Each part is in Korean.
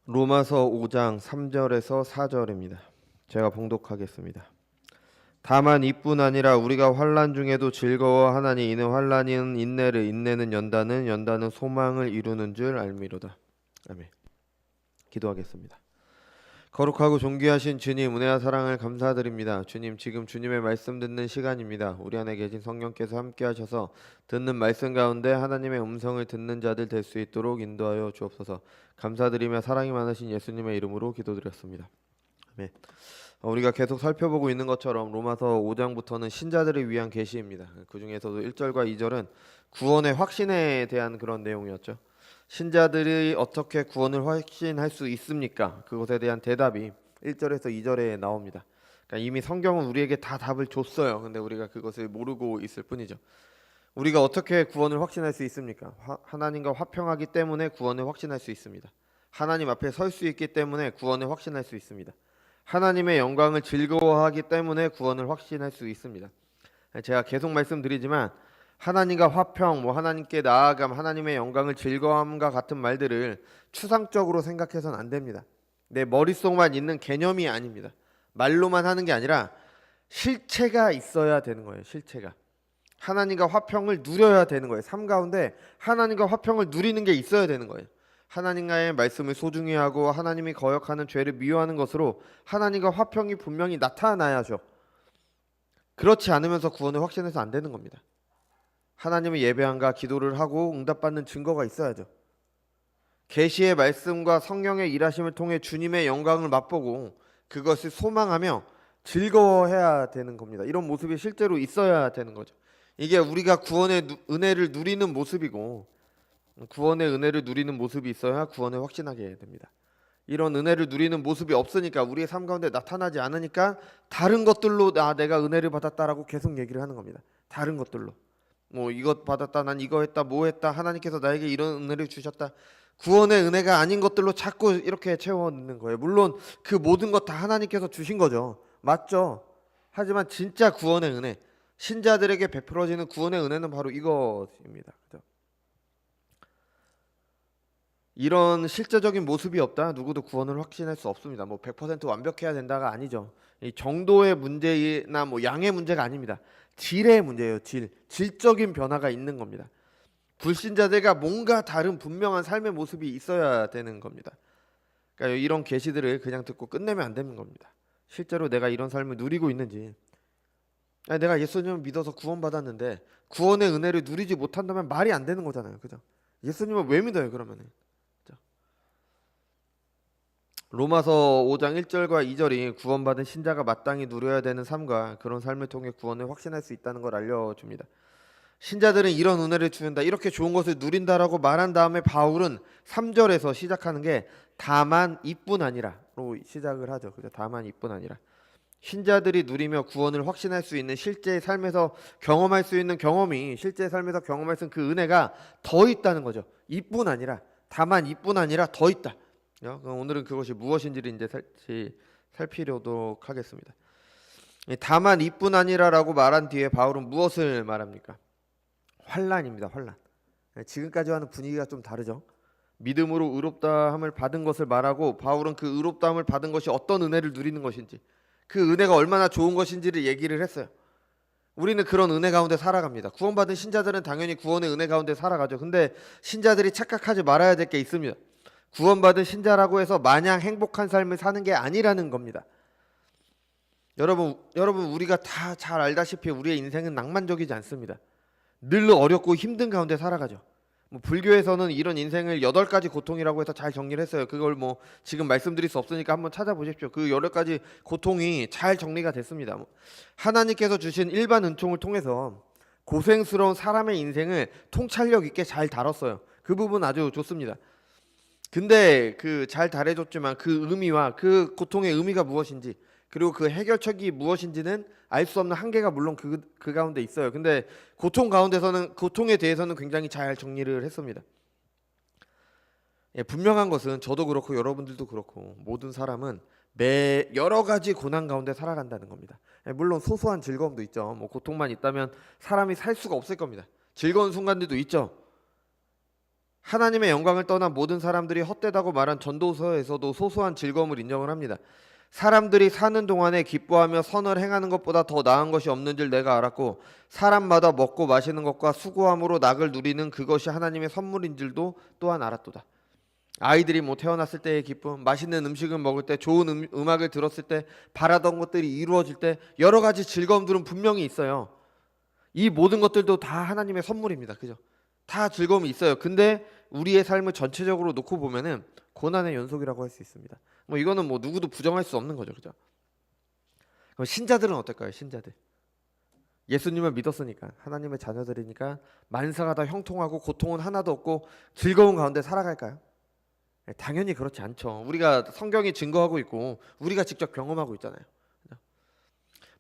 로마서 5장 3절에서 4절입니다. 제가 봉독하겠습니다. 다만 이뿐 아니라 우리가 환난 중에도 즐거워하나니 이는 환난은 인내를, 인내는 연단은, 연단은 소망을 이루는 줄 알미로다. 아멘. 기도하겠습니다. 거룩하고 존귀하신 주님, 은혜와 사랑을 감사드립니다. 주님, 지금 주님의 말씀 듣는 시간입니다. 우리 안에 계신 성령께서 함께 하셔서 듣는 말씀 가운데 하나님의 음성을 듣는 자들 될 수 있도록 인도하여 주옵소서. 감사드리며 사랑이 많으신 예수님의 이름으로 기도드렸습니다. 아멘. 우리가 계속 살펴보고 있는 것처럼 로마서 5장부터는 신자들을 위한 계시입니다. 그 중에서도 1절과 2절은 구원의 확신에 대한 그런 내용이었죠. 신자들이 어떻게 구원을 확신할 수 있습니까? 그것에 대한 대답이 1절에서 2절에 나옵니다. 그러니까 이미 성경은 우리에게 다 답을 줬어요. 근데 우리가 그것을 모르고 있을 뿐이죠. 우리가 어떻게 구원을 확신할 수 있습니까? 하나님과 화평하기 때문에 구원을 확신할 수 있습니다. 하나님 앞에 설 수 있기 때문에 구원을 확신할 수 있습니다. 하나님의 영광을 즐거워하기 때문에 구원을 확신할 수 있습니다. 제가 계속 말씀드리지만 하나님과 화평, 하나님께 나아감, 하나님의 영광을 즐거움과 같은 말들을 추상적으로 생각해서는 안 됩니다. 내 머릿속만 있는 개념이 아닙니다. 말로만 하는 게 아니라 실체가 있어야 되는 거예요. 실체가. 하나님과 화평을 누려야 되는 거예요. 삶 가운데 하나님과 화평을 누리는 게 있어야 되는 거예요. 하나님과의 말씀을 소중히 하고 하나님이 거역하는 죄를 미워하는 것으로 하나님과 화평이 분명히 나타나야죠. 그렇지 않으면서 구원을 확신해서 안 되는 겁니다. 하나님의 예배함과 기도를 하고 응답받는 증거가 있어야죠. 계시의 말씀과 성령의 일하심을 통해 주님의 영광을 맛보고 그것을 소망하며 즐거워해야 되는 겁니다. 이런 모습이 실제로 있어야 되는 거죠. 이게 우리가 구원의 은혜를 누리는 모습이고, 구원의 은혜를 누리는 모습이 있어야 구원을 확신하게 됩니다. 이런 은혜를 누리는 모습이 없으니까, 우리의 삶 가운데 나타나지 않으니까 다른 것들로 내가 은혜를 받았다라고 계속 얘기를 하는 겁니다. 다른 것들로 이것 받았다, 난 이거 했다, 뭐 했다, 하나님께서 나에게 이런 은혜를 주셨다, 구원의 은혜가 아닌 것들로 자꾸 이렇게 채워넣는 거예요. 물론 그 모든 것 다 하나님께서 주신 거죠. 맞죠? 하지만 진짜 구원의 은혜, 신자들에게 베풀어지는 구원의 은혜는 바로 이것입니다. 그죠? 이런 실제적인 모습이 없다 누구도 구원을 확신할 수 없습니다. 100% 완벽해야 된다가 아니죠. 이 정도의 문제나 양의 문제가 아닙니다. 질의 문제예요. 질적인 변화가 있는 겁니다. 불신자들과 뭔가 다른 분명한 삶의 모습이 있어야 되는 겁니다. 그러니까 이런 계시들을 그냥 듣고 끝내면 안 되는 겁니다. 실제로 내가 이런 삶을 누리고 있는지, 내가 예수님을 믿어서 구원받았는데 구원의 은혜를 누리지 못한다면 말이 안 되는 거잖아요. 그죠? 예수님을 왜 믿어요, 그러면은? 로마서 5장 1절과 2절이 구원받은 신자가 마땅히 누려야 되는 삶과 그런 삶을 통해 구원을 확신할 수 있다는 걸 알려줍니다. 신자들은 이런 은혜를 주는다, 이렇게 좋은 것을 누린다라고 말한 다음에 바울은 3절에서 시작하는 게 다만 이뿐 아니라로 시작을 하죠. 그죠? 다만 이뿐 아니라. 신자들이 누리며 구원을 확신할 수 있는 실제 삶에서 경험할 수 있는 경험이, 실제 삶에서 경험할 수 있는 그 은혜가 더 있다는 거죠. 이뿐 아니라, 다만 이뿐 아니라 더 있다. 그럼 오늘은 그것이 무엇인지를 이제 살피려도록 하겠습니다. 다만 이뿐 아니라라고 말한 뒤에 바울은 무엇을 말합니까? 환난입니다. 환난. 지금까지와는 분위기가 좀 다르죠. 믿음으로 의롭다함을 받은 것을 말하고, 바울은 그 의롭다함을 받은 것이 어떤 은혜를 누리는 것인지, 그 은혜가 얼마나 좋은 것인지를 얘기를 했어요. 우리는 그런 은혜 가운데 살아갑니다. 구원받은 신자들은 당연히 구원의 은혜 가운데 살아가죠. 근데 신자들이 착각하지 말아야 될 게 있습니다. 구원받은 신자라고 해서 마냥 행복한 삶을 사는 게 아니라는 겁니다. 여러분 우리가 다 잘 알다시피 우리의 인생은 낭만적이지 않습니다. 늘 어렵고 힘든 가운데 살아가죠. 불교에서는 이런 인생을 8가지 고통이라고 해서 잘 정리를 했어요. 그걸 지금 말씀드릴 수 없으니까 한번 찾아보십시오. 그 8가지 고통이 잘 정리가 됐습니다. 하나님께서 주신 일반 은총을 통해서 고생스러운 사람의 인생을 통찰력 있게 잘 다뤘어요. 그 부분 아주 좋습니다. 근데 그 잘 다뤄줬지만 그 의미와 그 고통의 의미가 무엇인지, 그리고 그 해결책이 무엇인지는 알 수 없는 한계가 물론 그 가운데 있어요. 근데 고통에 대해서는 굉장히 잘 정리를 했습니다. 분명한 것은 저도 그렇고 여러분들도 그렇고 모든 사람은 여러 가지 고난 가운데 살아간다는 겁니다. 물론 소소한 즐거움도 있죠. 고통만 있다면 사람이 살 수가 없을 겁니다. 즐거운 순간들도 있죠. 하나님의 영광을 떠난 모든 사람들이 헛되다고 말한 전도서에서도 소소한 즐거움을 인정을 합니다. 사람들이 사는 동안에 기뻐하며 선을 행하는 것보다 더 나은 것이 없는 줄 내가 알았고 사람마다 먹고 마시는 것과 수고함으로 낙을 누리는 그것이 하나님의 선물인 줄도 또한 알았도다. 아이들이 뭐 태어났을 때의 기쁨, 맛있는 음식을 먹을 때, 좋은 음악을 들었을 때, 바라던 것들이 이루어질 때 여러 가지 즐거움들은 분명히 있어요. 이 모든 것들도 다 하나님의 선물입니다. 그죠? 다 즐거움이 있어요. 근데 우리의 삶을 전체적으로 놓고 보면은 고난의 연속이라고 할 수 있습니다. 뭐 이거는 뭐 누구도 부정할 수 없는 거죠. 그죠? 그럼 신자들은 어떨까요? 신자들. 예수님을 믿었으니까, 하나님의 자녀들이니까 만사가 다 형통하고 고통은 하나도 없고 즐거운 가운데 살아갈까요? 당연히 그렇지 않죠. 우리가 성경이 증거하고 있고 우리가 직접 경험하고 있잖아요.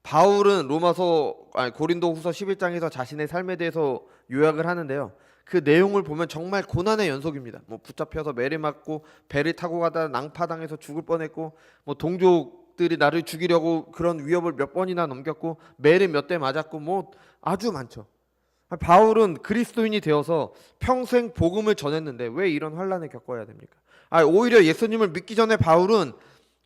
바울은 고린도후서 11장에서 자신의 삶에 대해서 요약을 하는데요. 그 내용을 보면 정말 고난의 연속입니다. 뭐 붙잡혀서 매를 맞고 배를 타고 가다 낭파당해서 죽을 뻔했고 뭐 동족들이 나를 죽이려고 그런 위협을 몇 번이나 넘겼고 매를 몇 대 맞았고 뭐 아주 많죠. 바울은 그리스도인이 되어서 평생 복음을 전했는데 왜 이런 환난을 겪어야 됩니까? 오히려 예수님을 믿기 전에 바울은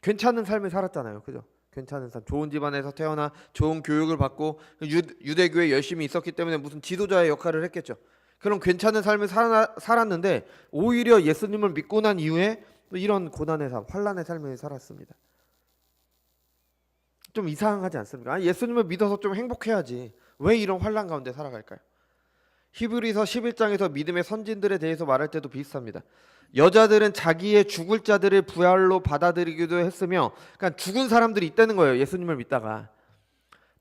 괜찮은 삶을 살았잖아요. 그죠? 괜찮은 삶, 좋은 집안에서 태어나 좋은 교육을 받고 유대교에 열심히 있었기 때문에 무슨 지도자의 역할을 했겠죠. 그런 괜찮은 삶을 살았는데 오히려 예수님을 믿고 난 이후에 이런 고난의 삶, 환난의 삶을 살았습니다. 좀 이상하지 않습니까? 예수님을 믿어서 좀 행복해야지. 왜 이런 환난 가운데 살아갈까요? 히브리서 11장에서 믿음의 선진들에 대해서 말할 때도 비슷합니다. 여자들은 자기의 죽을 자들을 부활로 받아들이기도 했으며, 그러니까 죽은 사람들이 있다는 거예요. 예수님을 믿다가.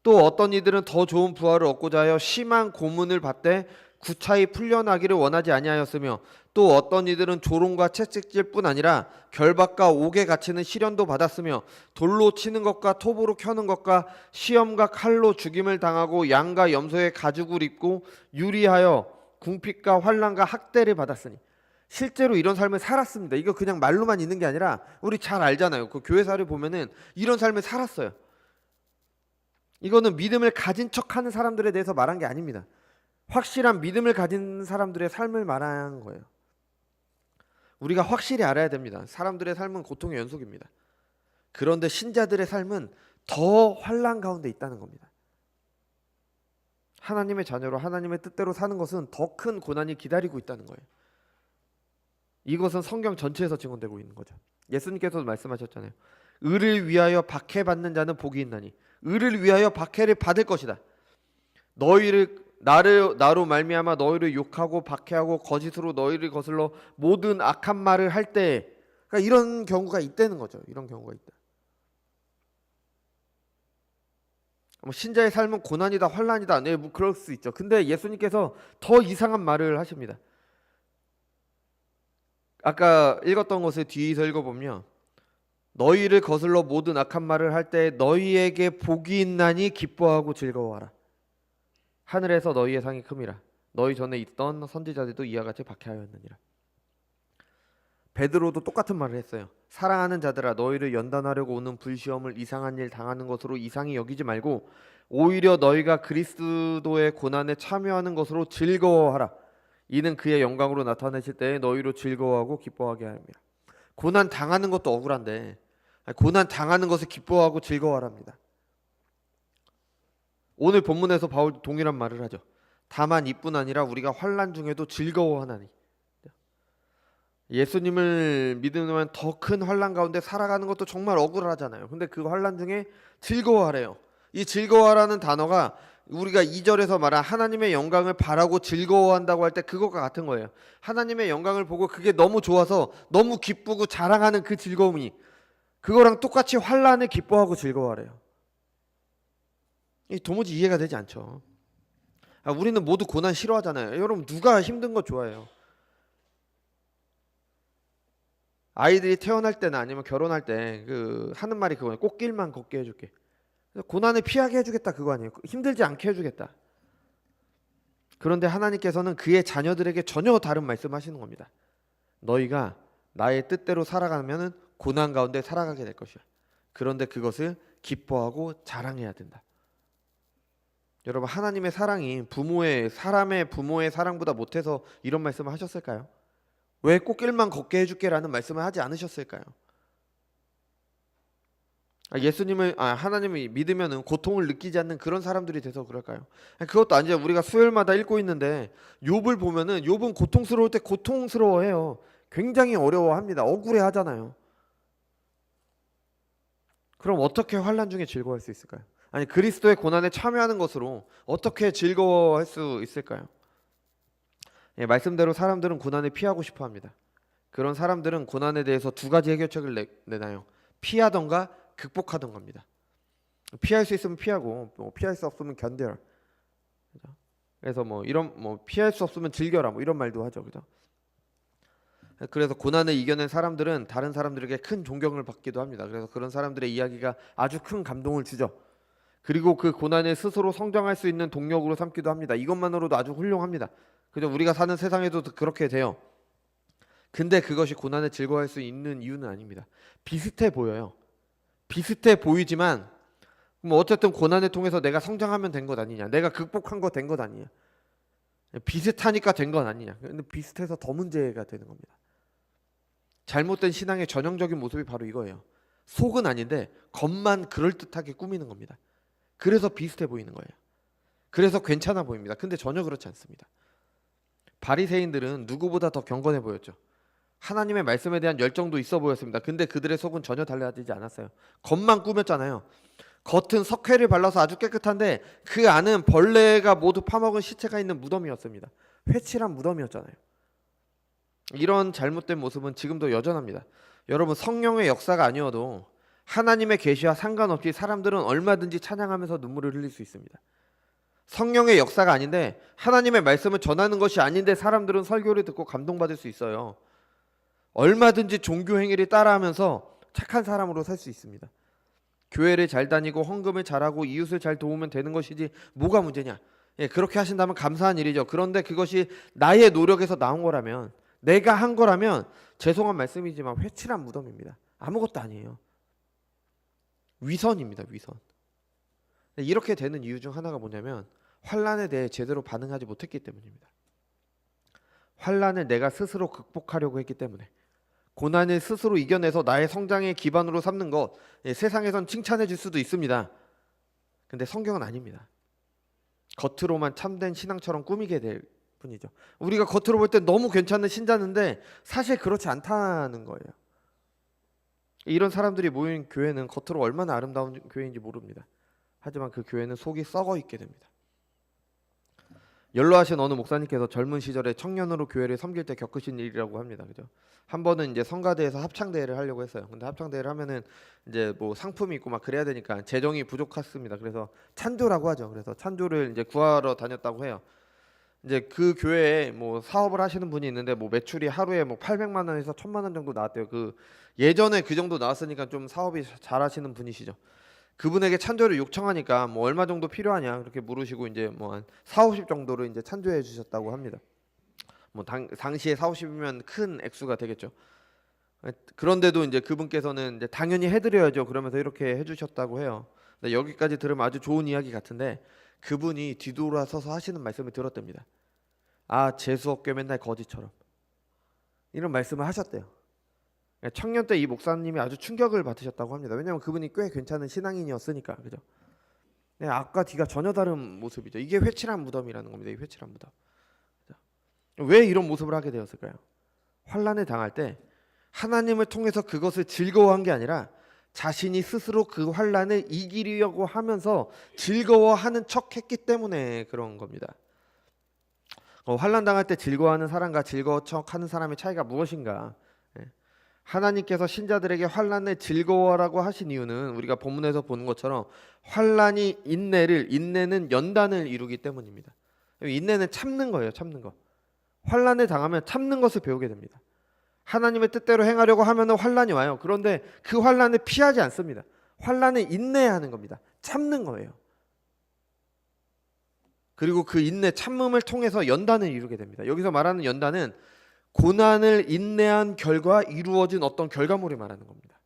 또 어떤 이들은 더 좋은 부활을 얻고자 하여 심한 고문을 받되 구차히 풀려나기를 원하지 아니하였으며, 또 어떤 이들은 조롱과 채찍질뿐 아니라 결박과 옥에 갇히는 시련도 받았으며, 돌로 치는 것과 톱으로 켜는 것과 시험과 칼로 죽임을 당하고 양과 염소의 가죽을 입고 유리하여 궁핍과 환난과 학대를 받았으니. 실제로 이런 삶을 살았습니다. 이거 그냥 말로만 있는 게 아니라 우리 잘 알잖아요. 그 교회사를 보면은 이런 삶을 살았어요. 이거는 믿음을 가진 척하는 사람들에 대해서 말한 게 아닙니다. 확실한 믿음을 가진 사람들의 삶을 말한 거예요. 우리가 확실히 알아야 됩니다. 사람들의 삶은 고통의 연속입니다. 그런데 신자들의 삶은 더 환난 가운데 있다는 겁니다. 하나님의 자녀로 하나님의 뜻대로 사는 것은 더 큰 고난이 기다리고 있다는 거예요. 이것은 성경 전체에서 증언되고 있는 거죠. 예수님께서도 말씀하셨잖아요. 의를 위하여 박해받는 자는 복이 있나니 의를 위하여 박해를 받을 것이다. 나로 말미암아 너희를 욕하고 박해하고 거짓으로 너희를 거슬러 모든 악한 말을 할 때, 그러니까 이런 경우가 있다는 거죠. 이런 경우가 있다. 뭐 신자의 삶은 고난이다, 환난이다. 네, 뭐 그럴 수 있죠. 근데 예수님께서 더 이상한 말을 하십니다. 아까 읽었던 것을 뒤에서 읽어보면 너희를 거슬러 모든 악한 말을 할 때 너희에게 복이 있나니 기뻐하고 즐거워하라. 하늘에서 너희의 상이 큼이라. 너희 전에 있던 선지자들도 이와 같이 박해하였느니라. 베드로도 똑같은 말을 했어요. 사랑하는 자들아, 너희를 연단하려고 오는 불시험을 이상한 일 당하는 것으로 이상히 여기지 말고 오히려 너희가 그리스도의 고난에 참여하는 것으로 즐거워하라. 이는 그의 영광으로 나타내실 때에 너희로 즐거워하고 기뻐하게 하옵니다. 고난 당하는 것도 억울한데 고난 당하는 것을 기뻐하고 즐거워하랍니다. 오늘 본문에서 바울도 동일한 말을 하죠. 다만 이뿐 아니라 우리가 환난 중에도 즐거워하나니. 예수님을 믿으면 더 큰 환난 가운데 살아가는 것도 정말 억울하잖아요. 근데 그 환난 중에 즐거워하래요. 이 즐거워하라는 단어가 우리가 2절에서 말한 하나님의 영광을 바라고 즐거워한다고 할 때 그것과 같은 거예요. 하나님의 영광을 보고 그게 너무 좋아서 너무 기쁘고 자랑하는 그 즐거움이 그거랑 똑같이 환난을 기뻐하고 즐거워하래요. 이 도무지 이해가 되지 않죠. 우리는 모두 고난 싫어하잖아요. 여러분 누가 힘든 거 좋아해요? 아이들이 태어날 때나 아니면 결혼할 때 하는 말이 그거예요. 꽃길만 걷게 해줄게. 고난을 피하게 해주겠다 그거 아니에요. 힘들지 않게 해주겠다. 그런데 하나님께서는 그의 자녀들에게 전혀 다른 말씀하시는 겁니다. 너희가 나의 뜻대로 살아가면은 고난 가운데 살아가게 될 것이야. 그런데 그것을 기뻐하고 자랑해야 된다. 여러분 하나님의 사랑이 사람의 부모의 사랑보다 못해서 이런 말씀을 하셨을까요? 왜 꽃길만 걷게 해줄게라는 말씀을 하지 않으셨을까요? 하나님을 믿으면은 고통을 느끼지 않는 그런 사람들이 돼서 그럴까요? 그것도 아니죠. 우리가 수요일마다 읽고 있는데 욥을 보면은 욥은 고통스러울 때 고통스러워해요. 굉장히 어려워합니다. 억울해하잖아요. 그럼 어떻게 환난 중에 즐거워할 수 있을까요? 아니, 그리스도의 고난에 참여하는 것으로 어떻게 즐거워할 수 있을까요? 말씀대로 사람들은 고난을 피하고 싶어 합니다. 그런 사람들은 고난에 대해서 두 가지 해결책을 내나요. 피하던가 극복하던 겁니다. 피할 수 있으면 피하고, 피할 수 없으면 견뎌라. 그죠? 그래서 피할 수 없으면 즐겨라, 이런 말도 하죠, 그죠? 그래서 고난을 이겨낸 사람들은 다른 사람들에게 큰 존경을 받기도 합니다. 그래서 그런 사람들의 이야기가 아주 큰 감동을 주죠. 그리고 그 고난을 스스로 성장할 수 있는 동력으로 삼기도 합니다. 이것만으로도 아주 훌륭합니다. 그죠? 우리가 사는 세상에도 그렇게 돼요. 근데 그것이 고난을 즐거워할 수 있는 이유는 아닙니다. 비슷해 보여요. 비슷해 보이지만 어쨌든 고난을 통해서 내가 성장하면 된 것 아니냐, 내가 극복한 거 된 것 아니냐, 비슷하니까 된 건 아니냐. 근데 비슷해서 더 문제가 되는 겁니다. 잘못된 신앙의 전형적인 모습이 바로 이거예요. 속은 아닌데 겉만 그럴듯하게 꾸미는 겁니다. 그래서 비슷해 보이는 거예요. 그래서 괜찮아 보입니다. 근데 전혀 그렇지 않습니다. 바리새인들은 누구보다 더 경건해 보였죠. 하나님의 말씀에 대한 열정도 있어 보였습니다. 근데 그들의 속은 전혀 달라지지 않았어요. 겉만 꾸몄잖아요. 겉은 석회를 발라서 아주 깨끗한데 그 안은 벌레가 모두 파먹은 시체가 있는 무덤이었습니다. 회칠한 무덤이었잖아요. 이런 잘못된 모습은 지금도 여전합니다. 여러분, 성령의 역사가 아니어도 하나님의 계시와 상관없이 사람들은 얼마든지 찬양하면서 눈물을 흘릴 수 있습니다. 성령의 역사가 아닌데, 하나님의 말씀을 전하는 것이 아닌데 사람들은 설교를 듣고 감동받을 수 있어요. 얼마든지 종교 행위를 따라하면서 착한 사람으로 살 수 있습니다. 교회를 잘 다니고 헌금을 잘하고 이웃을 잘 도우면 되는 것이지 뭐가 문제냐. 그렇게 하신다면 감사한 일이죠. 그런데 그것이 나의 노력에서 나온 거라면, 내가 한 거라면 죄송한 말씀이지만 회칠한 무덤입니다. 아무것도 아니에요. 위선입니다. 위선. 이렇게 되는 이유 중 하나가 뭐냐면 환난에 대해 제대로 반응하지 못했기 때문입니다. 환난을 내가 스스로 극복하려고 했기 때문에, 고난을 스스로 이겨내서 나의 성장의 기반으로 삼는 것, 세상에선 칭찬해 줄 수도 있습니다. 근데 성경은 아닙니다. 겉으로만 참된 신앙처럼 꾸미게 될 뿐이죠. 우리가 겉으로 볼 때 너무 괜찮은 신자인데 사실 그렇지 않다는 거예요. 이런 사람들이 모인 교회는 겉으로 얼마나 아름다운 교회인지 모릅니다. 하지만 그 교회는 속이 썩어 있게 됩니다. 연로하신 어느 목사님께서 젊은 시절에 청년으로 교회를 섬길 때 겪으신 일이라고 합니다. 그죠? 한 번은 이제 성가대에서 합창대회를 하려고 했어요. 근데 합창대회를 하면은 이제 상품이 있고 그래야 되니까 재정이 부족했습니다. 그래서 찬조라고 하죠. 그래서 찬조를 이제 구하러 다녔다고 해요. 이제 그 교회에 사업을 하시는 분이 있는데 매출이 하루에 800만 원에서 1000만 원 정도 나왔대요. 예전에 그 정도 나왔으니까 좀 사업이 잘하시는 분이시죠. 그분에게 찬조를 요청하니까 얼마 정도 필요하냐 그렇게 물으시고 이제 한 4, 50 정도를 이제 찬조해 주셨다고 합니다. 당시에 4, 50이면 큰 액수가 되겠죠. 그런데도 이제 그분께서는 이제 당연히 해드려야죠. 그러면서 이렇게 해주셨다고 해요. 근데 여기까지 들으면 아주 좋은 이야기 같은데, 그분이 뒤돌아서서 하시는 말씀을 들었답니다. 재수없게 맨날 거지처럼, 이런 말씀을 하셨대요. 청년 때 이 목사님이 아주 충격을 받으셨다고 합니다. 왜냐하면 그분이 꽤 괜찮은 신앙인이었으니까. 그죠? 아까 뒤가 전혀 다른 모습이죠. 이게 회칠한 무덤이라는 겁니다. 이 회칠한 무덤. 왜 이런 모습을 하게 되었을까요? 환난을 당할 때 하나님을 통해서 그것을 즐거워한 게 아니라 자신이 스스로 그 환난을 이기려고 하면서 즐거워하는 척했기 때문에 그런 겁니다. 환난 당할 때 즐거워하는 사람과 즐거워 척하는 사람의 차이가 무엇인가? 하나님께서 신자들에게 환난을 즐거워라고 하신 이유는 우리가 본문에서 보는 것처럼 환난이 인내는 연단을 이루기 때문입니다. 인내는 참는 거예요. 참는 거. 환난을 당하면 참는 것을 배우게 됩니다. 하나님의 뜻대로 행하려고 하면 환난이 와요. 그런데 그 환난을 피하지 않습니다. 환난을 인내하는 겁니다. 참는 거예요. 그리고 그 인내, 참음을 통해서 연단을 이루게 됩니다. 여기서 말하는 연단은 고난을 인내한 결과 이루어진 어떤 결과물을 말하는 겁니다.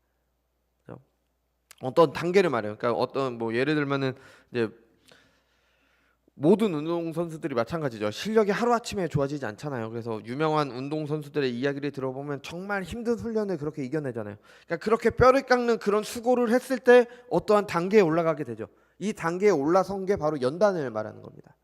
어떤 단계를 말해요. 그러니까 어떤 예를 들면은 이제 모든 운동 선수들이 마찬가지죠. 실력이 하루아침에 좋아지지 않잖아요. 그래서 유명한 운동 선수들의 이야기를 들어보면 정말 힘든 훈련을 그렇게 이겨내잖아요. 그러니까 그렇게 뼈를 깎는 그런 수고를 했을 때 어떠한 단계에 올라가게 되죠. 이 단계에 올라선 게 바로 연단을 말하는 겁니다.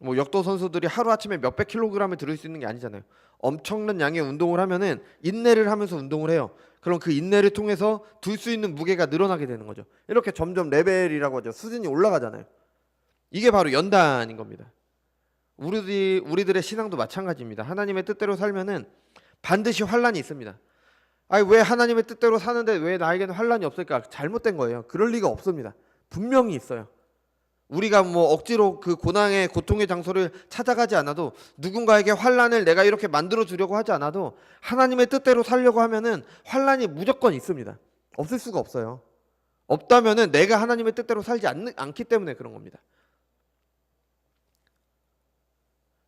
뭐 역도 선수들이 하루아침에 몇백 킬로그램을 들을 수 있는 게 아니잖아요. 엄청난 양의 운동을 하면은 인내를 하면서 운동을 해요. 그럼 그 인내를 통해서 들 수 있는 무게가 늘어나게 되는 거죠. 이렇게 점점 레벨이라고 하죠. 수준이 올라가잖아요. 이게 바로 연단인 겁니다. 우리들의 신앙도 마찬가지입니다. 하나님의 뜻대로 살면은 반드시 환란이 있습니다. 아니 왜 하나님의 뜻대로 사는데 왜 나에게는 환란이 없을까? 잘못된 거예요. 그럴 리가 없습니다. 분명히 있어요. 우리가 뭐 억지로 그 고난의 고통의 장소를 찾아가지 않아도 누군가에게 환란을 내가 이렇게 만들어 주려고 하지 않아도 하나님의 뜻대로 살려고 하면은 환란이 무조건 있습니다. 없을 수가 없어요. 없다면은 내가 하나님의 뜻대로 살지 않기 때문에 그런 겁니다.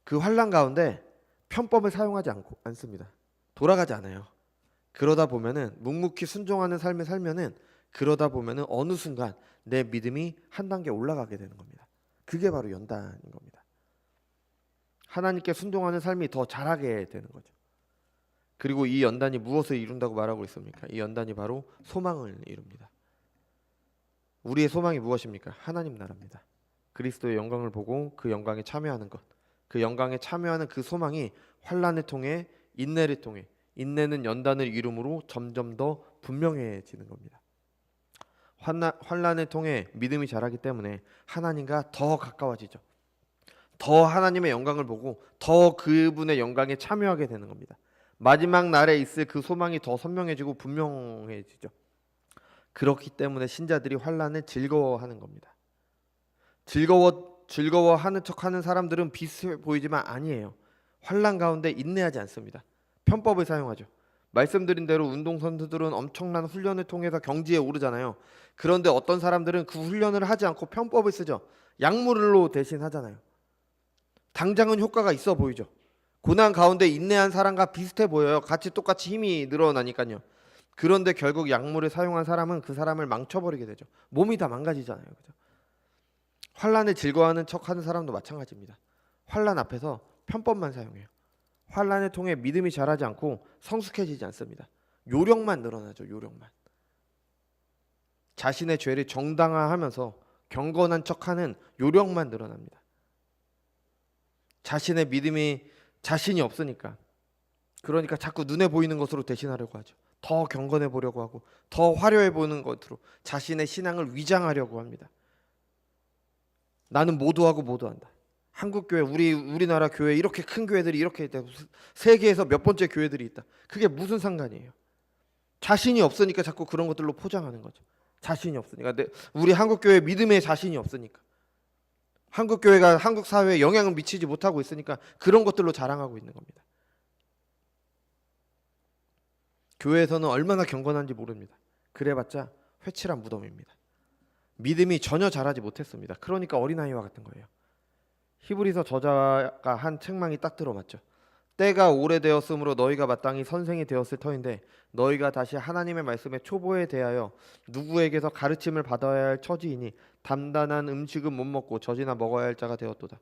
그 환란 가운데 편법을 사용하지 않습니다. 돌아가지 않아요. 그러다 보면은 묵묵히 순종하는 삶을 살면은 그러다 보면은 어느 순간 내 믿음이 한 단계 올라가게 되는 겁니다. 그게 바로 연단인 겁니다. 하나님께 순종하는 삶이 더 잘하게 되는 거죠. 그리고 이 연단이 무엇을 이룬다고 말하고 있습니까? 이 연단이 바로 소망을 이룹니다. 우리의 소망이 무엇입니까? 하나님 나라입니다. 그리스도의 영광을 보고 그 영광에 참여하는 것. 그 영광에 참여하는 그 소망이 환난을 통해 인내를 통해 인내는 연단을 이룸으로 점점 더 분명해지는 겁니다. 환난을 통해 믿음이 자라기 때문에 하나님과 더 가까워지죠. 더 하나님의 영광을 보고 더 그분의 영광에 참여하게 되는 겁니다. 마지막 날에 있을 그 소망이 더 선명해지고 분명해지죠. 그렇기 때문에 신자들이 환난을 즐거워하는 겁니다. 즐거워하는 척하는 사람들은 비슷해 보이지만 아니에요. 환난 가운데 인내하지 않습니다. 편법을 사용하죠. 말씀드린 대로 운동선수들은 엄청난 훈련을 통해서 경지에 오르잖아요. 그런데 어떤 사람들은 그 훈련을 하지 않고 편법을 쓰죠. 약물로 대신 하잖아요. 당장은 효과가 있어 보이죠. 고난 가운데 인내한 사람과 비슷해 보여요. 같이 똑같이 힘이 늘어나니까요. 그런데 결국 약물을 사용한 사람은 그 사람을 망쳐버리게 되죠. 몸이 다 망가지잖아요. 그죠? 환란을 즐거워하는 척하는 사람도 마찬가지입니다. 환란 앞에서 편법만 사용해요. 환란을 통해 믿음이 자라지 않고 성숙해지지 않습니다. 요령만 늘어나죠. 요령만. 자신의 죄를 정당화하면서 경건한 척하는 요령만 늘어납니다. 자신의 믿음이 자신이 없으니까 그러니까 자꾸 눈에 보이는 것으로 대신하려고 하죠. 더 경건해 보려고 하고 더 화려해 보이는 것으로 자신의 신앙을 위장하려고 합니다. 나는 모두하고 모두한다. 한국 교회 우리나라 교회 이렇게 큰 교회들이 이렇게 있다. 세계에서 몇 번째 교회들이 있다. 그게 무슨 상관이에요? 자신이 없으니까 자꾸 그런 것들로 포장하는 거죠. 자신이 없으니까 우리 한국 교회 믿음에 자신이 없으니까 한국 교회가 한국 사회에 영향을 미치지 못하고 있으니까 그런 것들로 자랑하고 있는 겁니다. 교회에서는 얼마나 경건한지 모릅니다. 그래봤자 회칠한 무덤입니다. 믿음이 전혀 자라지 못했습니다. 그러니까 어린아이와 같은 거예요. 히브리서 저자가 한 책망이 딱 들어맞죠. 때가 오래되었으므로 너희가 마땅히 선생이 되었을 터인데 너희가 다시 하나님의 말씀에 초보에 대하여 누구에게서 가르침을 받아야 할 처지이니 단단한 음식은 못 먹고 젖이나 먹어야 할 자가 되었도다.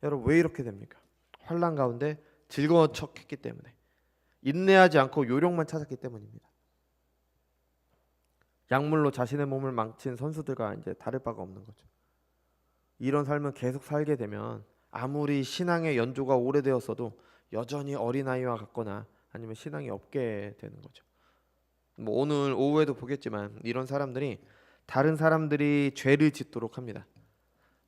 여러분 왜 이렇게 됩니까? 환난 가운데 즐거운 척했기 때문에 인내하지 않고 요령만 찾았기 때문입니다. 약물로 자신의 몸을 망친 선수들과 이제 다를 바가 없는 거죠. 이런 삶을 계속 살게 되면 아무리 신앙의 연조가 오래되었어도 여전히 어린아이와 같거나 아니면 신앙이 없게 되는 거죠. 뭐 오늘 오후에도 보겠지만 이런 사람들이 다른 사람들이 죄를 짓도록 합니다.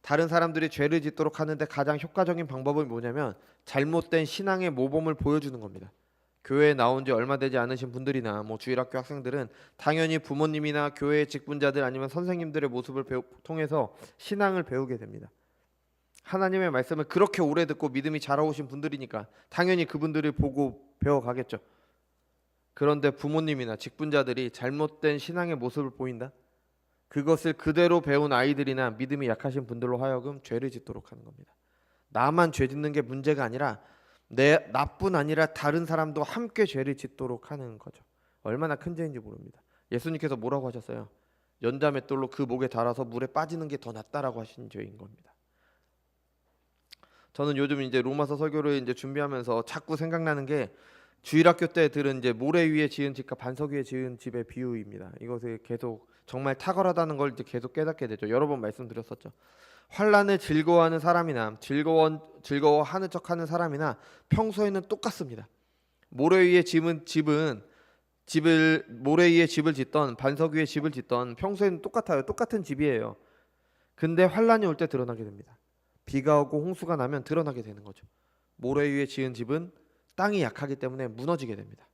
다른 사람들이 죄를 짓도록 하는데 가장 효과적인 방법은 뭐냐면 잘못된 신앙의 모범을 보여주는 겁니다. 교회에 나온 지 얼마 되지 않으신 분들이나 뭐 주일학교 학생들은 당연히 부모님이나 교회 직분자들 아니면 선생님들의 모습을 통해서 신앙을 배우게 됩니다. 하나님의 말씀을 그렇게 오래 듣고 믿음이 자라오신 분들이니까 당연히 그분들을 보고 배워가겠죠. 그런데 부모님이나 직분자들이 잘못된 신앙의 모습을 보인다? 그것을 그대로 배운 아이들이나 믿음이 약하신 분들로 하여금 죄를 짓도록 하는 겁니다. 나만 죄 짓는 게 문제가 아니라 나뿐 아니라 다른 사람도 함께 죄를 짓도록 하는 거죠. 얼마나 큰 죄인지 모릅니다. 예수님께서 뭐라고 하셨어요? 연자맷돌로 그 목에 달아서 물에 빠지는 게 더 낫다라고 하신 죄인 겁니다. 저는 요즘 이제 로마서 설교를 이제 준비하면서 자꾸 생각나는 게 주일학교 때 들은 이제 모래 위에 지은 집과 반석 위에 지은 집의 비유입니다. 이것을 계속 정말 탁월하다는 걸 이제 계속 깨닫게 되죠. 여러 번 말씀드렸었죠. 환란을 즐거워하는 사람이나 즐거워하는 척하는 사람이나 평소에는 똑같습니다. 모래 위에 지은 집을 모래 위에 집을 짓던 반석 위에 집을 짓던 평소에는 똑같아요. 똑같은 집이에요. 근데 환란이 올 때 드러나게 됩니다. 비가 오고 홍수가 나면 드러나게 되는 거죠. 모래 위에 지은 집은 땅이 약하기 때문에 무너지게 됩니다.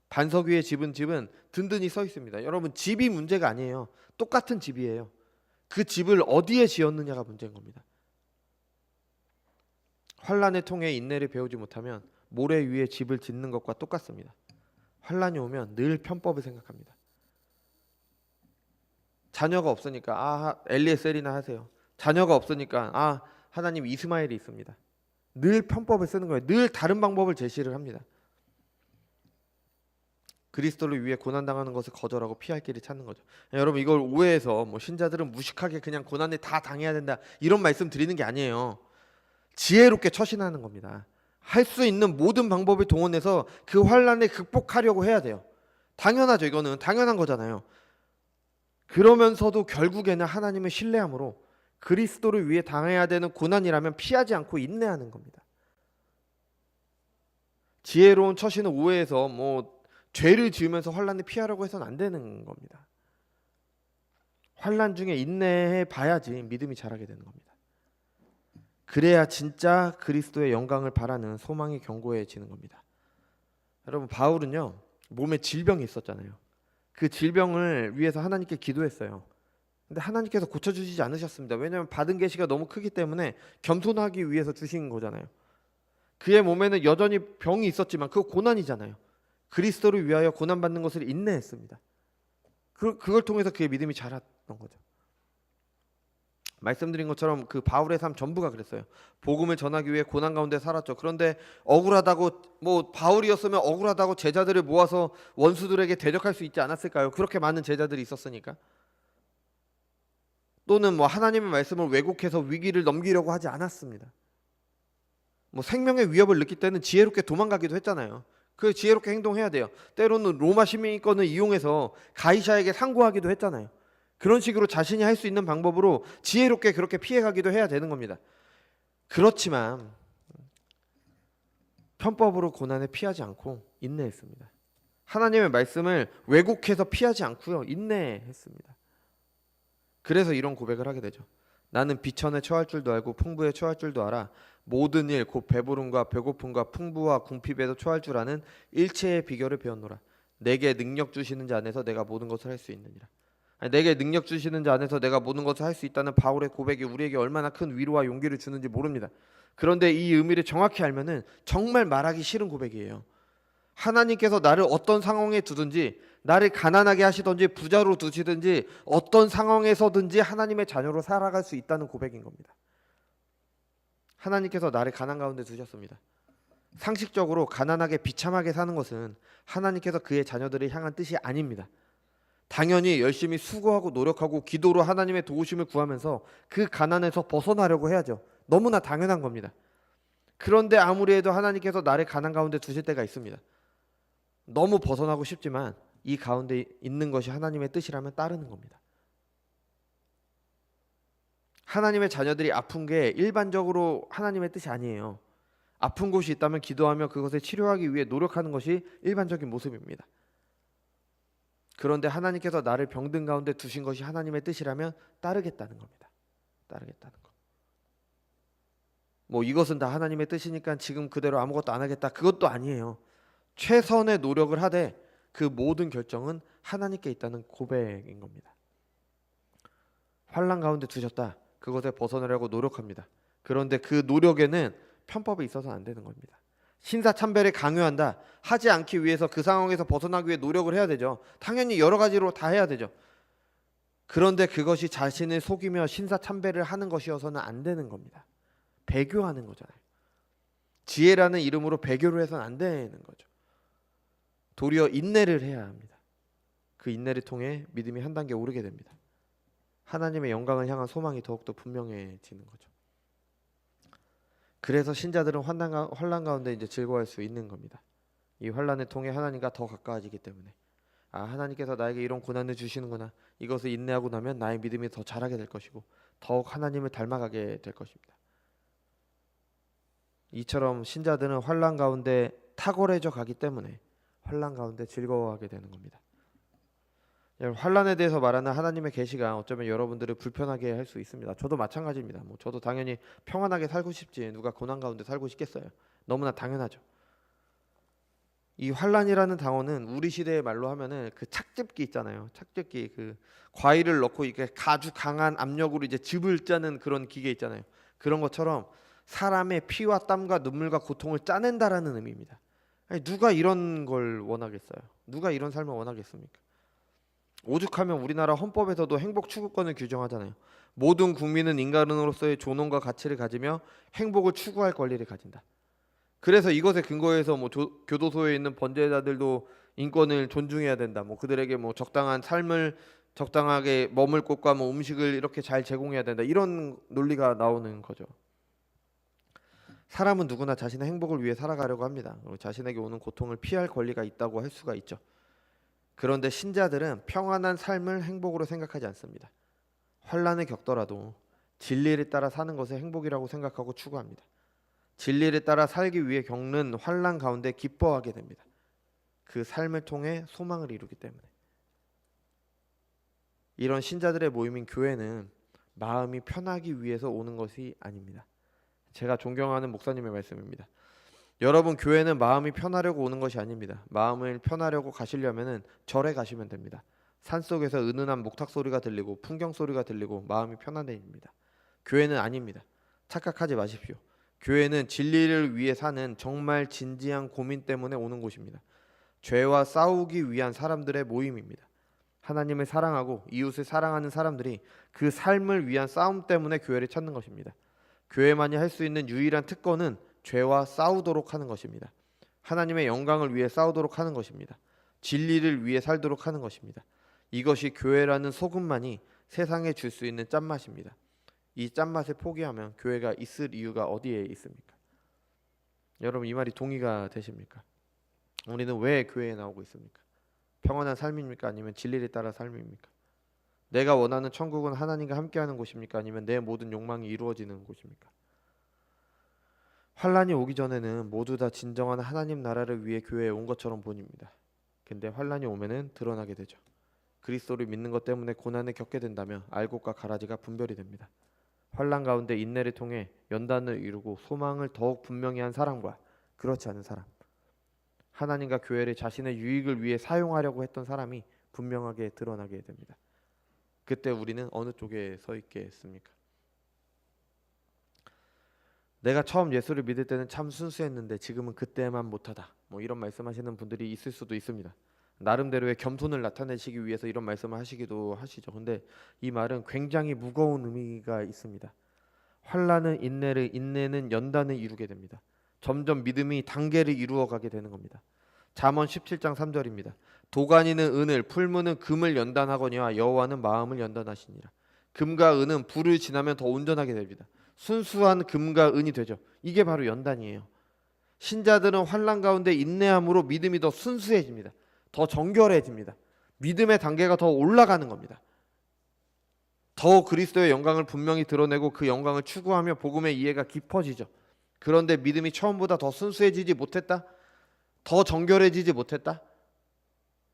반석 위에 지은 집은 든든히 서 있습니다. 여러분, 집이 문제가 아니에요. 똑같은 집이에요. 그 집을 어디에 지었느냐가 문제인 겁니다. 환란을 통해 인내를 배우지 못하면 모래 위에 집을 짓는 것과 똑같습니다. 환란이 오면 늘 편법을 생각합니다. 자녀가 없으니까 엘리에셀이나 하세요. 자녀가 없으니까 하나님 이스마엘이 있습니다. 늘 편법을 쓰는 거예요. 늘 다른 방법을 제시를 합니다. 그리스도를 위해 고난당하는 것을 거절하고 피할 길을 찾는 거죠. 여러분, 이걸 오해해서 신자들은 무식하게 그냥 고난을 다 당해야 된다 이런 말씀 드리는 게 아니에요. 지혜롭게 처신하는 겁니다. 할 수 있는 모든 방법을 동원해서 그 환란을 극복하려고 해야 돼요. 당연하죠. 이거는 당연한 거잖아요. 그러면서도 결국에는 하나님을 신뢰함으로 그리스도를 위해 당해야 되는 고난이라면 피하지 않고 인내하는 겁니다. 지혜로운 처신을 오해해서 죄를 지으면서 환란을 피하려고 해서는 안 되는 겁니다. 환란 중에 인내해 봐야지 믿음이 자라게 되는 겁니다. 그래야 진짜 그리스도의 영광을 바라는 소망이 견고해지는 겁니다. 여러분, 바울은요 몸에 질병이 있었잖아요. 그 질병을 위해서 하나님께 기도했어요. 근데 하나님께서 고쳐주시지 않으셨습니다. 왜냐하면 받은 계시가 너무 크기 때문에 겸손하기 위해서 주신 거잖아요. 그의 몸에는 여전히 병이 있었지만 그거 고난이잖아요. 그리스도를 위하여 고난받는 것을 인내했습니다. 그걸 통해서 그의 믿음이 자랐던 거죠. 말씀드린 것처럼 그 바울의 삶 전부가 그랬어요. 복음을 전하기 위해 고난 가운데 살았죠. 그런데 억울하다고 바울이었으면 억울하다고 제자들을 모아서 원수들에게 대적할 수 있지 않았을까요? 그렇게 많은 제자들이 있었으니까. 또는 하나님의 말씀을 왜곡해서 위기를 넘기려고 하지 않았습니다. 생명의 위협을 느낄 때는 지혜롭게 도망가기도 했잖아요. 그 지혜롭게 행동해야 돼요. 때로는 로마 시민권을 이용해서 가이사에게 상고하기도 했잖아요. 그런 식으로 자신이 할 수 있는 방법으로 지혜롭게 그렇게 피해가기도 해야 되는 겁니다. 그렇지만 편법으로 고난을 피하지 않고 인내했습니다. 하나님의 말씀을 왜곡해서 피하지 않고요, 인내했습니다. 그래서 이런 고백을 하게 되죠. 나는 비천에 처할 줄도 알고 풍부에 처할 줄도 알아. 모든 일 곧 배부름과 배고픔과 풍부와 궁핍에도 처할 줄 아는 일체의 비결을 배웠노라. 내게 능력 주시는 자 안에서 내가 모든 것을 할 수 있느니라. 내게 능력 주시는 자 안에서 내가 모든 것을 할 수 있다는 바울의 고백이 우리에게 얼마나 큰 위로와 용기를 주는지 모릅니다. 그런데 이 의미를 정확히 알면은 정말 말하기 싫은 고백이에요. 하나님께서 나를 어떤 상황에 두든지, 나를 가난하게 하시든지 부자로 두시든지 어떤 상황에서든지 하나님의 자녀로 살아갈 수 있다는 고백인 겁니다. 하나님께서 나를 가난 가운데 두셨습니다. 상식적으로 가난하게 비참하게 사는 것은 하나님께서 그의 자녀들을 향한 뜻이 아닙니다. 당연히 열심히 수고하고 노력하고 기도로 하나님의 도우심을 구하면서 그 가난에서 벗어나려고 해야죠. 너무나 당연한 겁니다. 그런데 아무리 해도 하나님께서 나를 가난 가운데 두실 때가 있습니다. 너무 벗어나고 싶지만 이 가운데 있는 것이 하나님의 뜻이라면 따르는 겁니다. 하나님의 자녀들이 아픈 게 일반적으로 하나님의 뜻이 아니에요. 아픈 곳이 있다면 기도하며 그것을 치료하기 위해 노력하는 것이 일반적인 모습입니다. 그런데 하나님께서 나를 병든 가운데 두신 것이 하나님의 뜻이라면 따르겠다는 겁니다. 따르겠다는 거. 이것은 다 하나님의 뜻이니까 지금 그대로 아무것도 안 하겠다. 그것도 아니에요. 최선의 노력을 하되 그 모든 결정은 하나님께 있다는 고백인 겁니다. 환난 가운데 두셨다. 그것에 벗어나려고 노력합니다. 그런데 그 노력에는 편법이 있어서는 안 되는 겁니다. 신사참배를 강요한다. 하지 않기 위해서 그 상황에서 벗어나기 위해 노력을 해야 되죠. 당연히 여러 가지로 다 해야 되죠. 그런데 그것이 자신을 속이며 신사참배를 하는 것이어서는 안 되는 겁니다. 배교하는 거잖아요. 지혜라는 이름으로 배교를 해서는 안 되는 거죠. 도리어 인내를 해야 합니다. 그 인내를 통해 믿음이 한 단계 오르게 됩니다. 하나님의 영광을 향한 소망이 더욱더 분명해지는 거죠. 그래서 신자들은 환난 가운데 이제 즐거워할 수 있는 겁니다. 이 환난을 통해 하나님과 더 가까워지기 때문에 하나님께서 나에게 이런 고난을 주시는구나. 이것을 인내하고 나면 나의 믿음이 더 자라게 될 것이고 더욱 하나님을 닮아가게 될 것입니다. 이처럼 신자들은 환난 가운데 탁월해져 가기 때문에 환난 가운데 즐거워하게 되는 겁니다. 환난에 대해서 말하는 하나님의 계시가 어쩌면 여러분들을 불편하게 할 수 있습니다. 저도 마찬가지입니다. 저도 당연히 평안하게 살고 싶지 누가 고난 가운데 살고 싶겠어요. 너무나 당연하죠. 이 환난이라는 단어는 우리 시대의 말로 하면은 그 착즙기 있잖아요. 착즙기, 그 과일을 넣고 이게 아주 강한 압력으로 이제 즙을 짜는 그런 기계 있잖아요. 그런 것처럼 사람의 피와 땀과 눈물과 고통을 짜낸다라는 의미입니다. 아니, 누가 이런 걸 원하겠어요? 누가 이런 삶을 원하겠습니까? 오죽하면 우리나라 헌법에서도 행복 추구권을 규정하잖아요. 모든 국민은 인간으로서의 존엄과 가치를 가지며 행복을 추구할 권리를 가진다. 그래서 이것에 근거해서 교도소에 있는 범죄자들도 인권을 존중해야 된다. 그들에게 적당한 삶을 적당하게 머물 곳과 음식을 이렇게 잘 제공해야 된다. 이런 논리가 나오는 거죠. 사람은 누구나 자신의 행복을 위해 살아가려고 합니다. 자신에게 오는 고통을 피할 권리가 있다고 할 수가 있죠. 그런데 신자들은 평안한 삶을 행복으로 생각하지 않습니다. 환난을 겪더라도 진리를 따라 사는 것을 행복이라고 생각하고 추구합니다. 진리를 따라 살기 위해 겪는 환난 가운데 기뻐하게 됩니다. 그 삶을 통해 소망을 이루기 때문에. 이런 신자들의 모임인 교회는 마음이 편하기 위해서 오는 것이 아닙니다. 제가 존경하는 목사님의 말씀입니다. 여러분, 교회는 마음이 편하려고 오는 것이 아닙니다. 마음을 편하려고 가시려면은 절에 가시면 됩니다. 산속에서 은은한 목탁 소리가 들리고 풍경 소리가 들리고 마음이 편한 데입니다. 교회는 아닙니다. 착각하지 마십시오. 교회는 진리를 위해 사는 정말 진지한 고민 때문에 오는 곳입니다. 죄와 싸우기 위한 사람들의 모임입니다. 하나님을 사랑하고 이웃을 사랑하는 사람들이 그 삶을 위한 싸움 때문에 교회를 찾는 것입니다. 교회만이 할 수 있는 유일한 특권은 죄와 싸우도록 하는 것입니다. 하나님의 영광을 위해 싸우도록 하는 것입니다. 진리를 위해 살도록 하는 것입니다. 이것이 교회라는 소금만이 세상에 줄 수 있는 짠맛입니다. 이 짠맛을 포기하면 교회가 있을 이유가 어디에 있습니까? 여러분, 이 말이 동의가 되십니까? 우리는 왜 교회에 나오고 있습니까? 평안한 삶입니까? 아니면 진리를 따라 삶입니까? 내가 원하는 천국은 하나님과 함께하는 곳입니까? 아니면 내 모든 욕망이 이루어지는 곳입니까? 환란이 오기 전에는 모두 다 진정한 하나님 나라를 위해 교회에 온 것처럼 보입니다. 근데 환란이 오면은 드러나게 되죠. 그리스도를 믿는 것 때문에 고난을 겪게 된다면 알곡과 가라지가 분별이 됩니다. 환란 가운데 인내를 통해 연단을 이루고 소망을 더욱 분명히 한 사람과 그렇지 않은 사람, 하나님과 교회를 자신의 유익을 위해 사용하려고 했던 사람이 분명하게 드러나게 됩니다. 그때 우리는 어느 쪽에 서 있겠습니까? 내가 처음 예수를 믿을 때는 참 순수했는데 지금은 그때만 못하다. 이런 말씀하시는 분들이 있을 수도 있습니다. 나름대로의 겸손을 나타내시기 위해서 이런 말씀을 하시기도 하시죠. 근데 이 말은 굉장히 무거운 의미가 있습니다. 환난은 인내를, 인내는 연단을 이루게 됩니다. 점점 믿음이 단계를 이루어가게 되는 겁니다. 잠언 17장 3절입니다. 도가니는 은을, 풀무는 금을 연단하거니와 여호와는 마음을 연단하시니라. 금과 은은 불을 지나면 더 온전하게 됩니다. 순수한 금과 은이 되죠. 이게 바로 연단이에요. 신자들은 환난 가운데 인내함으로 믿음이 더 순수해집니다. 더 정결해집니다. 믿음의 단계가 더 올라가는 겁니다. 더 그리스도의 영광을 분명히 드러내고 그 영광을 추구하며 복음의 이해가 깊어지죠. 그런데 믿음이 처음보다 더 순수해지지 못했다? 더 정결해지지 못했다?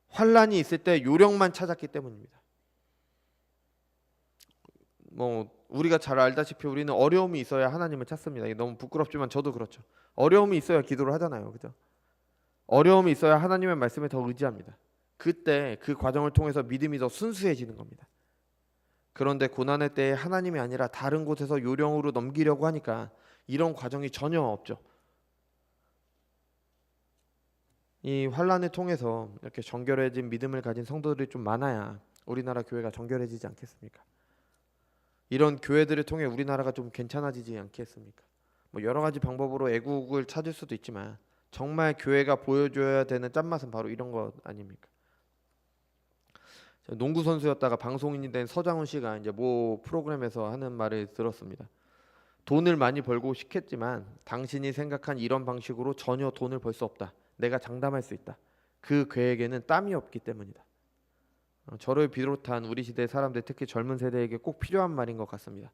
환난이 있을 때 요령만 찾았기 때문입니다. 우리가 잘 알다시피 우리는 어려움이 있어야 하나님을 찾습니다. 이게 너무 부끄럽지만 저도 그렇죠. 어려움이 있어야 기도를 하잖아요. 그죠? 어려움이 있어야 하나님의 말씀에 더 의지합니다. 그때 그 과정을 통해서 믿음이 더 순수해지는 겁니다. 그런데 고난의 때에 하나님이 아니라 다른 곳에서 요령으로 넘기려고 하니까 이런 과정이 전혀 없죠. 이 환난을 통해서 이렇게 정결해진 믿음을 가진 성도들이 좀 많아야 우리나라 교회가 정결해지지 않겠습니까? 이런 교회들을 통해 우리나라가 좀 괜찮아지지 않겠습니까? 여러 가지 방법으로 애국을 찾을 수도 있지만 정말 교회가 보여줘야 되는 짠맛은 바로 이런 것 아닙니까? 농구 선수였다가 방송인이 된 서장훈 씨가 이제 모 프로그램에서 하는 말을 들었습니다. 돈을 많이 벌고 싶겠지만 당신이 생각한 이런 방식으로 전혀 돈을 벌 수 없다. 내가 장담할 수 있다. 그 계획에는 땀이 없기 때문이다. 저를 비롯한 우리 시대 사람들, 특히 젊은 세대에게 꼭 필요한 말인 것 같습니다.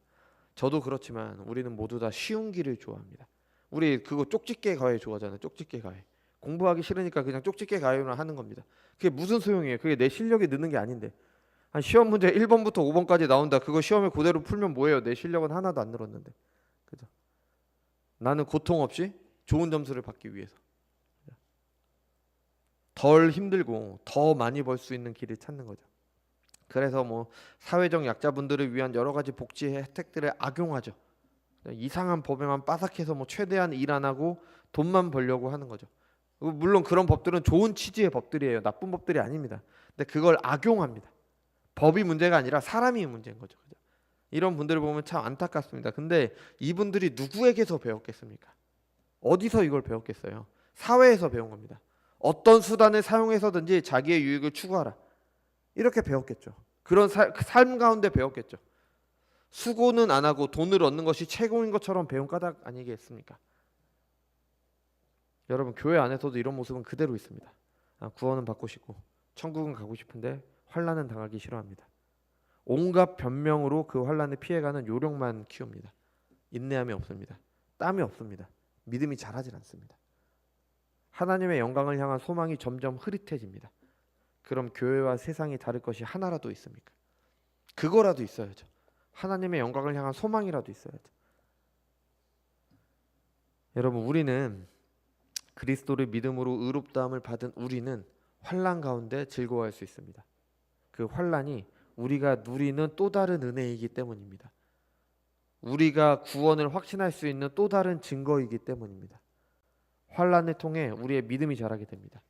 저도 그렇지만 우리는 모두 다 쉬운 길을 좋아합니다. 우리 그거 쪽집게 가해 좋아하잖아요. 쪽집게 가해. 공부하기 싫으니까 그냥 쪽집게 가해만 하는 겁니다. 그게 무슨 소용이에요? 그게 내 실력이 느는 게 아닌데. 한 시험 문제 1번부터 5번까지 나온다. 그거 시험에 그대로 풀면 뭐예요? 내 실력은 하나도 안 늘었는데. 그죠? 나는 고통 없이 좋은 점수를 받기 위해서 덜 힘들고 더 많이 벌 수 있는 길을 찾는 거죠. 그래서 뭐 사회적 약자분들을 위한 여러 가지 복지 혜택들을 악용하죠. 이상한 법에만 빠삭해서 뭐 최대한 일 안 하고 돈만 벌려고 하는 거죠. 물론 그런 법들은 좋은 취지의 법들이에요. 나쁜 법들이 아닙니다. 근데 그걸 악용합니다. 법이 문제가 아니라 사람이 문제인 거죠. 그죠? 이런 분들을 보면 참 안타깝습니다. 근데 이분들이 누구에게서 배웠겠습니까? 어디서 이걸 배웠겠어요? 사회에서 배운 겁니다. 어떤 수단을 사용해서든지 자기의 유익을 추구하라. 이렇게 배웠겠죠. 그런 삶 가운데 배웠겠죠. 수고는 안 하고 돈을 얻는 것이 최고인 것처럼 배운 까닭 아니겠습니까? 여러분, 교회 안에서도 이런 모습은 그대로 있습니다. 구원은 받고 싶고 천국은 가고 싶은데 환난은 당하기 싫어합니다. 온갖 변명으로 그 환난을 피해가는 요령만 키웁니다. 인내함이 없습니다. 땀이 없습니다. 믿음이 자라질 않습니다. 하나님의 영광을 향한 소망이 점점 흐릿해집니다. 그럼 교회와 세상이 다를 것이 하나라도 있습니까? 그거라도 있어야죠. 하나님의 영광을 향한 소망이라도 있어야죠. 여러분, 우리는 그리스도를 믿음으로 의롭다함을 받은 우리는 환난 가운데 즐거워할 수 있습니다. 그 환난이 우리가 누리는 또 다른 은혜이기 때문입니다. 우리가 구원을 확신할 수 있는 또 다른 증거이기 때문입니다. 환난을 통해 우리의 믿음이 자라게 됩니다.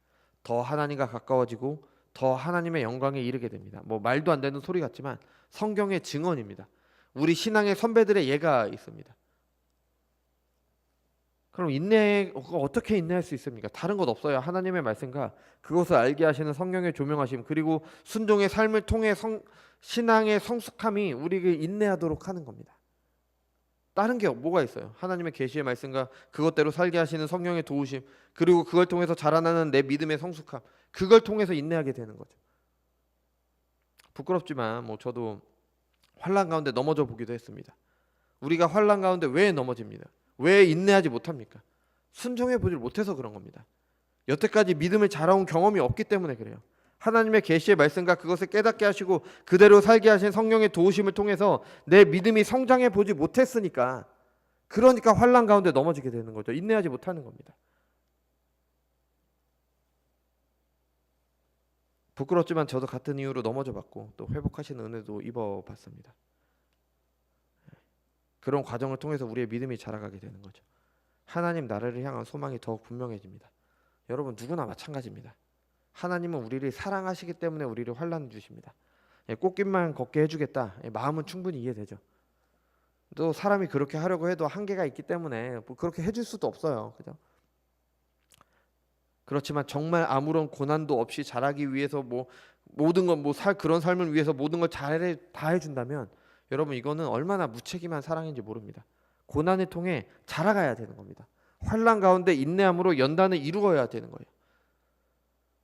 더 하나님과 가까워지고 더 하나님의 영광에 이르게 됩니다. 뭐 말도 안 되는 소리 같지만 성경의 증언입니다. 우리 신앙의 선배들의 예가 있습니다. 그럼 어떻게 인내할 수 있습니까? 다른 것 없어요. 하나님의 말씀과 그것을 알게 하시는 성령의 조명하심, 그리고 순종의 삶을 통해 신앙의 성숙함이 우리에게 인내하도록 하는 겁니다. 다른 게 뭐가 있어요? 하나님의 계시의 말씀과 그것대로 살게 하시는 성령의 도우심, 그리고 그걸 통해서 자라나는 내 믿음의 성숙함, 그걸 통해서 인내하게 되는 거죠. 부끄럽지만 뭐 저도 환난 가운데 넘어져 보기도 했습니다. 우리가 환난 가운데 왜 넘어집니다? 왜 인내하지 못합니까? 순종해 보질 못해서 그런 겁니다. 여태까지 믿음을 자라온 경험이 없기 때문에 그래요. 하나님의 계시의 말씀과 그것을 깨닫게 하시고 그대로 살게 하신 성령의 도우심을 통해서 내 믿음이 성장해 보지 못했으니까, 그러니까 환난 가운데 넘어지게 되는 거죠. 인내하지 못하는 겁니다. 부끄럽지만 저도 같은 이유로 넘어져 봤고 또 회복하시는 은혜도 입어봤습니다. 그런 과정을 통해서 우리의 믿음이 자라가게 되는 거죠. 하나님 나라를 향한 소망이 더욱 분명해집니다. 여러분, 누구나 마찬가지입니다. 하나님은 우리를 사랑하시기 때문에 우리를 환난을 주십니다. 꽃길만 걷게 해주겠다, 마음은 충분히 이해되죠. 또 사람이 그렇게 하려고 해도 한계가 있기 때문에 뭐 그렇게 해줄 수도 없어요. 그죠? 그렇지만 정말 아무런 고난도 없이 자라기 위해서 뭐 모든 건 그런 삶을 위해서 모든 걸 다 해준다면 여러분, 이거는 얼마나 무책임한 사랑인지 모릅니다. 고난을 통해 자라가야 되는 겁니다. 환난 가운데 인내함으로 연단을 이루어야 되는 거예요.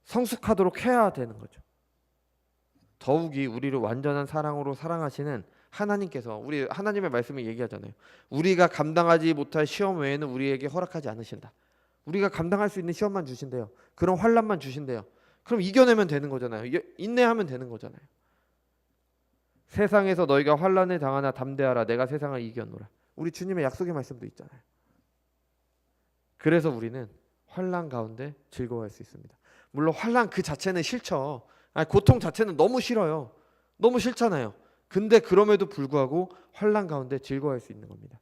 성숙하도록 해야 되는 거죠. 더욱이 우리를 완전한 사랑으로 사랑하시는 하나님께서, 우리 하나님의 말씀을 얘기하잖아요. 우리가 감당하지 못할 시험 외에는 우리에게 허락하지 않으신다. 우리가 감당할 수 있는 시험만 주신대요. 그런 환난만 주신대요. 그럼 이겨내면 되는 거잖아요. 인내하면 되는 거잖아요. 세상에서 너희가 환난을 당하나 담대하라. 내가 세상을 이겼노라. 우리 주님의 약속의 말씀도 있잖아요. 그래서 우리는 환난 가운데 즐거워할 수 있습니다. 물론 환난 그 자체는 싫죠. 고통 자체는 너무 싫어요. 너무 싫잖아요. 근데 그럼에도 불구하고 환난 가운데 즐거워할 수 있는 겁니다.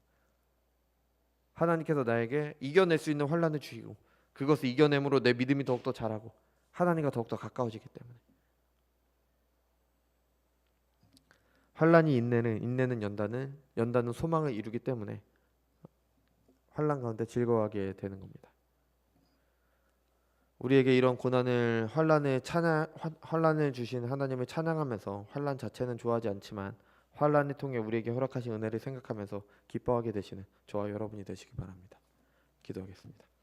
하나님께서 나에게 이겨낼 수 있는 환난을 주시고 그것을 이겨냄으로 내 믿음이 더욱더 자라고 하나님과 더욱더 가까워지기 때문에. 환난이 인내는 연단은 소망을 이루기 때문에 환난 가운데 즐거워하게 되는 겁니다. 우리에게 이런 환난을 주신 하나님을 찬양하면서 환난 자체는 좋아하지 않지만 환란을 통해 우리에게 허락하신 은혜를 생각하면서 기뻐하게 되시는 저와 여러분이 되시기 바랍니다. 기도하겠습니다.